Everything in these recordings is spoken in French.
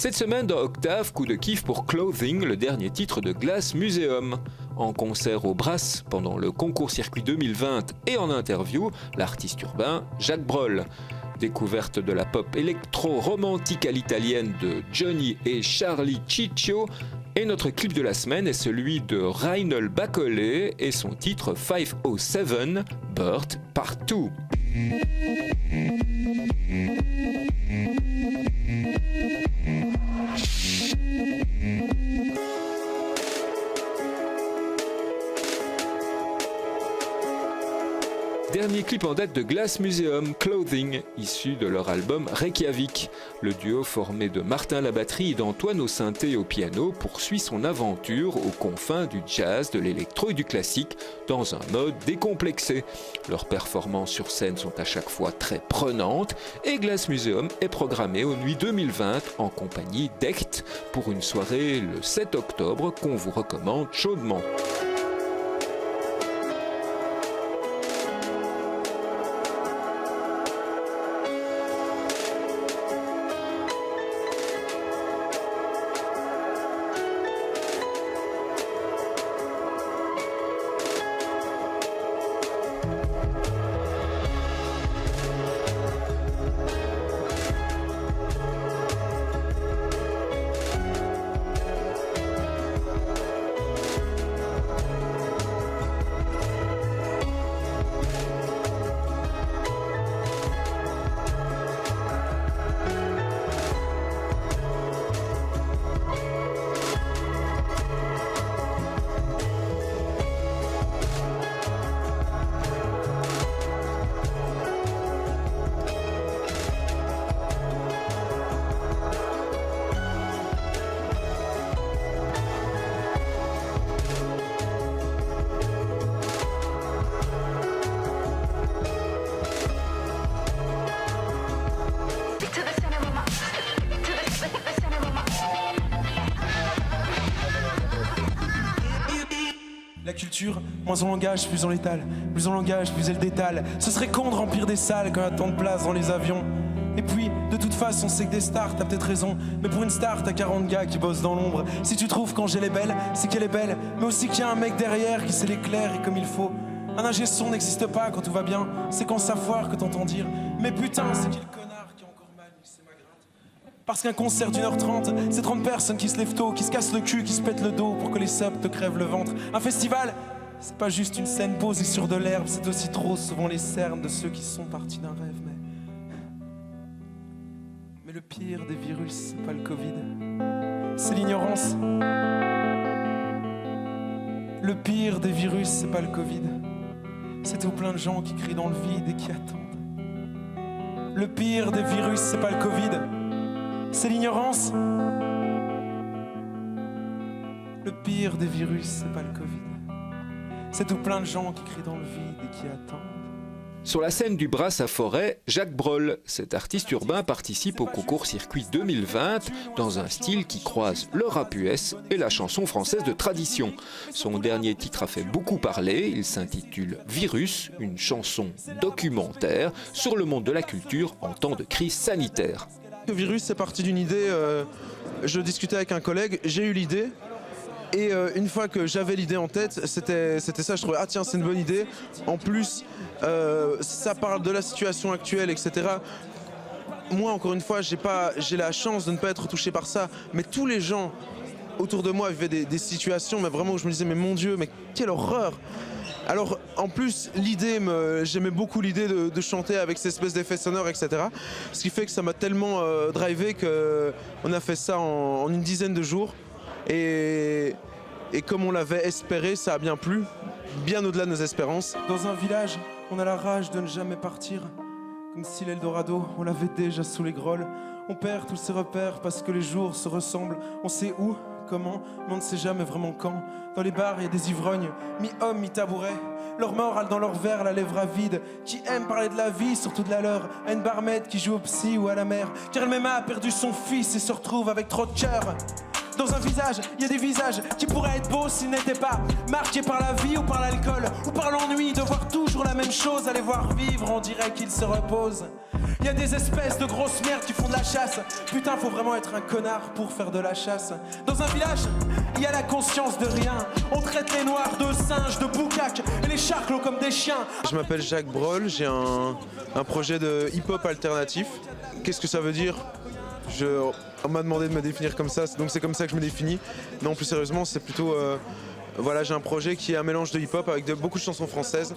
Cette semaine dans Octave, coup de kiff pour Clothing, le dernier titre de Glass Museum. En concert au Brass pendant le concours circuit 2020 et en interview, l'artiste urbain Jacques Brol. Découverte de la pop électro-romantique à l'italienne de Johnny et Charlie Ciccio. Et notre clip de la semaine est celui de Reinhold Bacolé et son titre 507, Bird Part 2. Dernier clip en date de Glass Museum, Clothing, issu de leur album Reykjavik. Le duo formé de Martin à la batterie et d'Antoine au synthé et au piano poursuit son aventure aux confins du jazz, de l'électro et du classique dans un mode décomplexé. Leurs performances sur scène sont à chaque fois très prenantes et Glass Museum est programmé aux Nuits 2020 en compagnie d'Ect pour une soirée le 7 octobre qu'on vous recommande chaudement. La culture, moins on langage, plus on l'étale. Plus on langage, plus elle détale. Ce serait con de remplir des salles quand il y a tant de place dans les avions. Et puis, de toute façon, c'est que des stars, t'as peut-être raison. Mais pour une star, t'as 40 gars qui bossent dans l'ombre. Si tu trouves qu'Angèle est belle, c'est qu'elle est belle. Mais aussi qu'il y a un mec derrière qui sait l'éclairer comme il faut. Un ingé son n'existe pas quand tout va bien. C'est quand ça foire que t'entends dire mais putain, c'est qui le connard qui a encore mal mixé ma gratte. Parce qu'un concert d'1h30, c'est 30 personnes qui se lèvent tôt, qui se cassent le cul, qui se pètent le dos pour que les subs te crèvent le ventre. Un festival, c'est pas juste une scène posée sur de l'herbe, c'est aussi trop souvent les cernes de ceux qui sont partis d'un rêve. Mais le pire des virus, c'est pas le Covid, c'est l'ignorance. Le pire des virus, c'est pas le Covid, c'est tout plein de gens qui crient dans le vide et qui attendent. Le pire des virus, c'est pas le Covid, c'est l'ignorance. Le pire des virus, c'est pas le Covid, c'est tout plein de gens qui crient dans le vide et qui attendent. Sur la scène du Brass à Forêt, Jacques Brol, cet artiste urbain, participe au concours circuit 2020 dans un style qui croise le rap US et la chanson française de tradition. Son dernier titre a fait beaucoup parler, il s'intitule Virus, une chanson documentaire sur le monde de la culture en temps de crise sanitaire. Le virus, c'est parti d'une idée, je discutais avec un collègue, j'ai eu l'idée. Et une fois que j'avais l'idée en tête, c'était ça, je trouvais, ah tiens, c'est une bonne idée. En plus, ça parle de la situation actuelle, etc. Moi, encore une fois, j'ai la chance de ne pas être touché par ça. Mais tous les gens autour de moi vivaient des situations, mais vraiment où je me disais, mais mon Dieu, mais quelle horreur! Alors, en plus, j'aimais beaucoup l'idée de chanter avec ces espèces d'effets sonores, etc. Ce qui fait que ça m'a tellement drivé qu'on a fait ça en une dizaine de jours. Et comme on l'avait espéré, ça a bien plu, bien au-delà de nos espérances. Dans un village, on a la rage de ne jamais partir. Comme si l'Eldorado, on l'avait déjà sous les grolles. On perd tous ses repères parce que les jours se ressemblent. On sait où, comment, mais on ne sait jamais vraiment quand. Dans les bars, il y a des ivrognes, mi-hommes, mi-tabouret. Leur morale dans leur verre, la lèvre avide. Qui aiment parler de la vie, surtout de la leur. À une barmaid qui joue au psy ou à la mer. Car elle-même a perdu son fils et se retrouve avec trop de cœur. Dans un visage, il y a des visages qui pourraient être beaux s'ils n'étaient pas marqués par la vie ou par l'alcool ou par l'ennui de voir toujours la même chose. À les voir vivre, on dirait qu'ils se reposent. Il y a des espèces de grosses merdes qui font de la chasse. Putain, faut vraiment être un connard pour faire de la chasse. Dans un village, il y a la conscience de rien. On traite les noirs de singes, de boucaques et les charclos comme des chiens. Je m'appelle Jacques Brol, j'ai un projet de hip-hop alternatif. Qu'est-ce que ça veut dire ? On m'a demandé de me définir comme ça, donc c'est comme ça que je me définis. Non, plus sérieusement, c'est plutôt... Voilà, j'ai un projet qui est un mélange de hip-hop avec beaucoup de chansons françaises.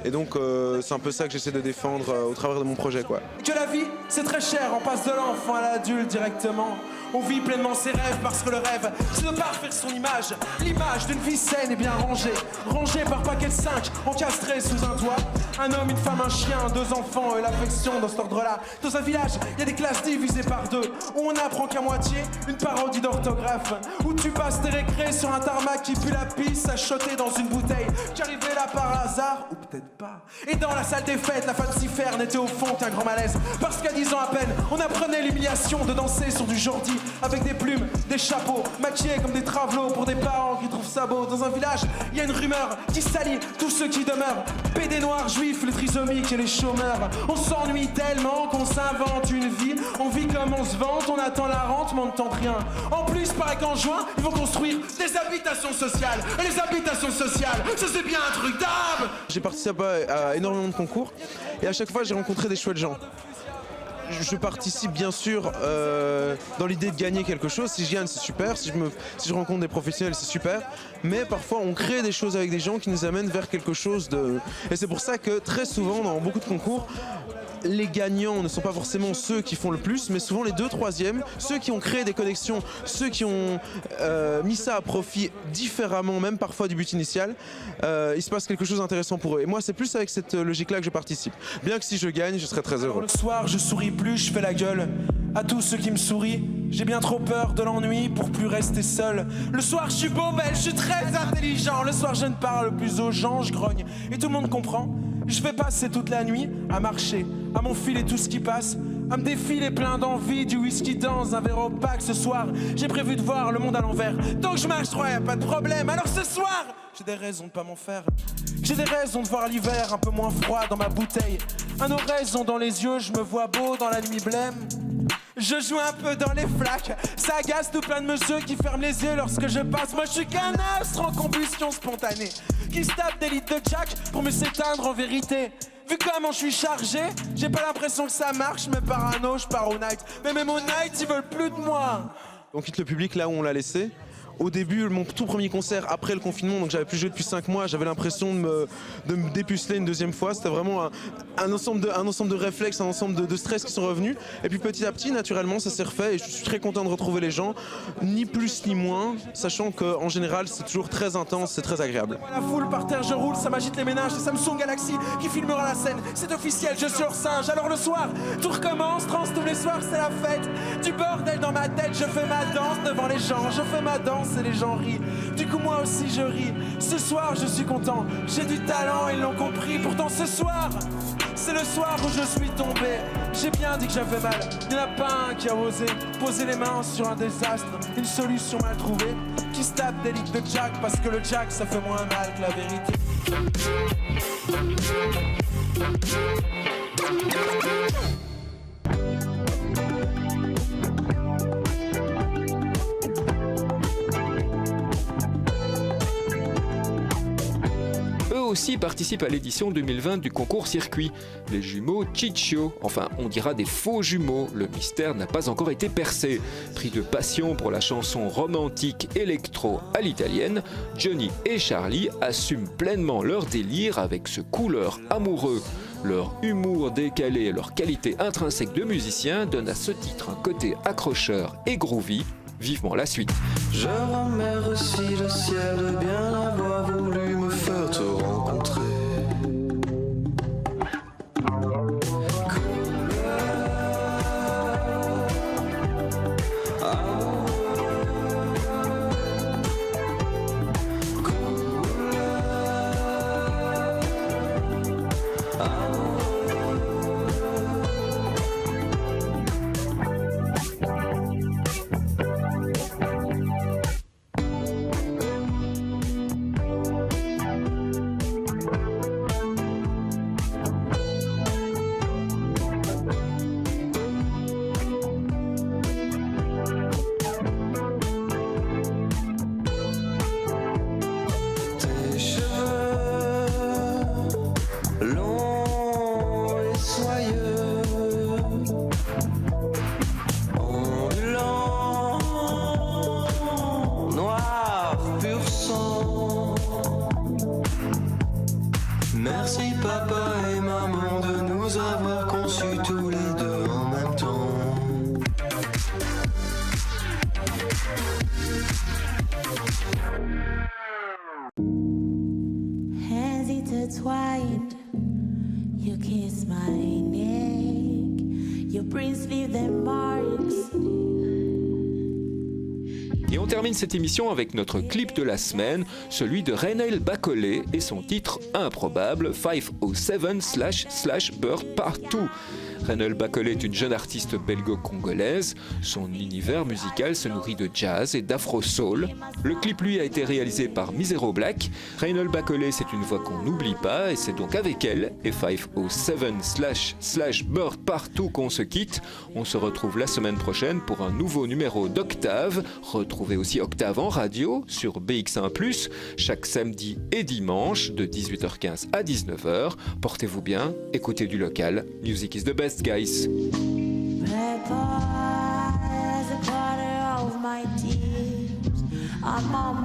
Et donc c'est un peu ça que j'essaie de défendre au travers de mon projet, quoi. Que la vie, c'est très cher, on passe de l'enfant à l'adulte directement. On vit pleinement ses rêves parce que le rêve, c'est de parfaire son image. L'image d'une vie saine et bien rangée. Rangée par paquet de 5, encastrée sous un toit. Un homme, une femme, un chien, 2 enfants et l'affection dans cet ordre-là. Dans un village, il y a des classes divisées par 2. Où on apprend qu'à moitié une parodie d'orthographe. Où tu passes tes récrés sur un tarmac qui pue la pisse à choter dans une bouteille qui arrivait là par hasard, ou peut-être pas. Et dans la salle des fêtes, la Fancifère n'était au fond qu'un grand malaise. Parce qu'à 10 ans à peine, on apprenait l'humiliation de danser sur du Jordi. Avec des plumes, des chapeaux, maquillés comme des travelots pour des parents qui trouvent ça beau. Dans un village, il y a une rumeur qui salit tous ceux qui demeurent. Pédés noirs, juifs, les trisomiques et les chômeurs. On s'ennuie tellement qu'on s'invente une vie. On vit comme on se vante, on attend la rente, mais on ne tente rien. En plus, paraît qu'en juin, ils vont construire des habitations sociales. Et les habitations sociales, ça c'est bien un truc d'âme. J'ai participé à énormément de concours et à chaque fois j'ai rencontré des chouettes gens. Je participe bien sûr dans l'idée de gagner quelque chose. Si je gagne, c'est super. Si je rencontre des professionnels, c'est super. Mais parfois, on crée des choses avec des gens qui nous amènent vers quelque chose de... Et c'est pour ça que très souvent, dans beaucoup de concours, les gagnants ne sont pas forcément ceux qui font le plus, mais souvent les 2 troisièmes, ceux qui ont créé des connexions, ceux qui ont mis ça à profit différemment, même parfois du but initial, il se passe quelque chose d'intéressant pour eux. Et moi, c'est plus avec cette logique-là que je participe. Bien que si je gagne, je serais très heureux. Le soir, je souris plus, je fais la gueule à tous ceux qui me sourient. J'ai bien trop peur de l'ennui pour plus rester seul. Le soir, je suis beau, belle, je suis très intelligent. Le soir, je ne parle plus aux gens, je grogne. Et tout le monde comprend. Je vais passer toute la nuit à marcher, à m'enfiler tout ce qui passe, à me défiler plein d'envie, du whisky dans un verre opaque. Ce soir, j'ai prévu de voir le monde à l'envers. Tant que je marche droit, y a pas de problème. Alors ce soir, j'ai des raisons de pas m'en faire. J'ai des raisons de voir l'hiver un peu moins froid dans ma bouteille. Un oraison dans les yeux, je me vois beau dans la nuit blême. Je joue un peu dans les flaques, ça agace tout plein de monsieur qui ferment les yeux lorsque je passe. Moi je suis qu'un astre en combustion spontanée qui se tape des litres de jack pour me s'éteindre en vérité. Vu comment je suis chargé, j'ai pas l'impression que ça marche, mais parano, je pars au night. Mais même au night, ils veulent plus de moi. On quitte le public là où on l'a laissé. Au début, mon tout premier concert après le confinement, donc j'avais plus joué depuis 5 mois, j'avais l'impression de me dépuceler une deuxième fois. C'était vraiment un ensemble de réflexes, un ensemble de stress qui sont revenus. Et puis petit à petit, naturellement, ça s'est refait et je suis très content de retrouver les gens, ni plus ni moins, sachant qu'en général, c'est toujours très intense, c'est très agréable. La foule par terre, je roule, ça m'agite les ménages, c'est Samsung Galaxy qui filmera la scène. C'est officiel, je suis hors singe. Alors le soir, tout recommence, trans tous les soirs, c'est la fête. Du bordel dans ma tête, je fais ma danse devant les gens, je fais ma danse et les gens rient. Du coup moi aussi je ris. Ce soir je suis content, j'ai du talent, ils l'ont compris. Pourtant ce soir, c'est le soir où je suis tombé. J'ai bien dit que j'avais mal, y'en a pas un qui a osé poser les mains sur un désastre. Une solution mal trouvée, qui se tape des litres de jack. Parce que le jack ça fait moins mal que la vérité. Eux aussi participent à l'édition 2020 du concours circuit. Les jumeaux Ciccio, enfin on dira des faux jumeaux, le mystère n'a pas encore été percé. Pris de passion pour la chanson romantique électro à l'italienne, Johnny et Charlie assument pleinement leur délire avec ce couleur amoureux. Leur humour décalé et leur qualité intrinsèque de musicien donnent à ce titre un côté accrocheur et groovy. Vivement la suite. Je remercie le ciel de bien avoir voulu me faire te rencontrer. long et soyeux, ondulant, noir pur sang. Merci papa et maman de nous avoir conçus tous les deux en même temps. Hands intertwined, you kiss my neck, your prints leave their marks. Et on termine cette émission avec notre clip de la semaine, celui de Reynel Bacolé et son titre improbable 507//Bird Part 2. Reynel Bacolé est une jeune artiste belgo-congolaise. Son univers musical se nourrit de jazz et d'afro-soul. Le clip, lui, a été réalisé par Misero Black. Reynel Bacolé, c'est une voix qu'on n'oublie pas et c'est donc avec elle et 507//Bird Part 2 qu'on se quitte. On se retrouve la semaine prochaine pour un nouveau numéro d'Octave. Retrouvez aussi Octave en radio sur BX1+, chaque samedi et dimanche de 18h15 à 19h. Portez-vous bien, écoutez du local. Music is the best, guys. Prepare as a quarter of my tears. I'm on